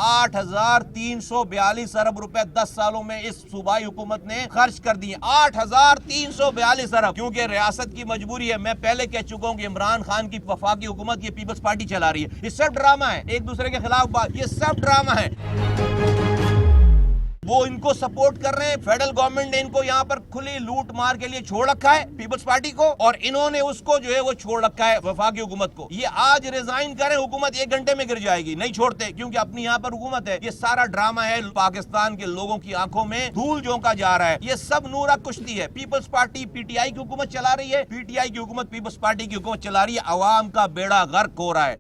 8,342 अरब रुपए 10 सालों में इस सूबाई हुकूमत ने खर्च कर दिए। 8,342 अरब, क्योंकि रियासत की मजबूरी है। मैं पहले कह चुका हूं कि इमरान खान की वफाकी हुकूमत ये पीपल्स पार्टी चला रही है। ये सब ड्रामा है, एक दूसरे के खिलाफ बात, ये सब ड्रामा है। वो इनको सपोर्ट कर रहे हैं। फेडरल गवर्नमेंट ने इनको यहाँ पर खुली लूट मार के लिए छोड़ रखा है पीपल्स पार्टी को, और इन्होंने उसको जो है वो छोड़ रखा है वफाकी हुकूमत को। ये आज रिजाइन करें, हुकूमत 1 घंटे में गिर जाएगी। नहीं छोड़ते, क्योंकि अपनी यहाँ पर हुकूमत है। ये सारा ड्रामा है, पाकिस्तान के लोगों की आंखों में धूल झोंका जा रहा है। ये सब नूरा कुश्ती है। पीपल्स पार्टी पीटीआई की हुकूमत चला रही है, पीटीआई की हुकूमत पीपल्स पार्टी की हुकूमत चला रही है। अवाम का बेड़ा गर्क हो रहा है।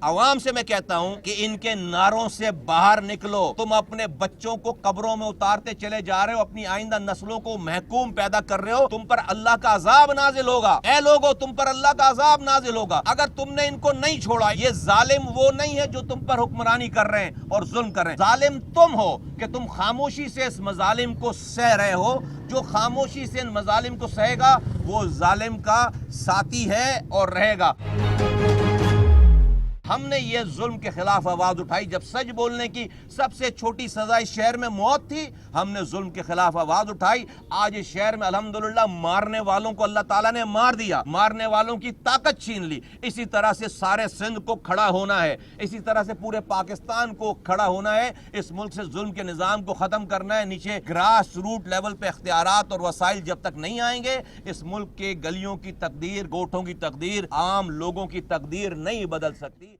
अवाम से मैं कहता हूं कि इनके नारों से बाहर निकलो। तुम अपने बच्चों को कब्रों में उतारते चले जा रहे हो, अपनी आइंदा नस्लों को महकूम पैदा कर रहे हो। तुम पर अल्लाह का अजाब नाजिल होगा। ऐ लोगो, तुम पर अल्लाह का अजाब नाजिल होगा अगर तुमने इनको नहीं छोड़ा। ये जालिम वो नहीं है जो तुम पर हुक्मरानी कर रहे हैं और जुल्म कर रहे हैं। जालिम तुम हो कि तुम खामोशी से इस मजालिम को सह रहे हो। जो खामोशी से इन मजालिम को सहेगा वो जालिम का साथी है और रहेगा। हमने ये जुल्म के खिलाफ आवाज उठाई जब सच बोलने की सबसे छोटी सजा इस शहर में मौत थी। हमने जुल्म के खिलाफ आवाज उठाई। आज इस शहर में अल्हम्दुलिल्लाह मारने वालों को अल्लाह ताला ने मार दिया, मारने वालों की ताकत छीन ली। इसी तरह से सारे सिंध को खड़ा होना है, इसी तरह से पूरे पाकिस्तान को खड़ा होना है। इस मुल्क से जुल्म के निजाम को खत्म करना है। नीचे ग्रास रूट लेवल पे इख्तियारात और वसाइल जब तक नहीं आएंगे, इस मुल्क के गलियों की तकदीर, गोठों की तकदीर, आम लोगों की तकदीर नहीं बदल सकती।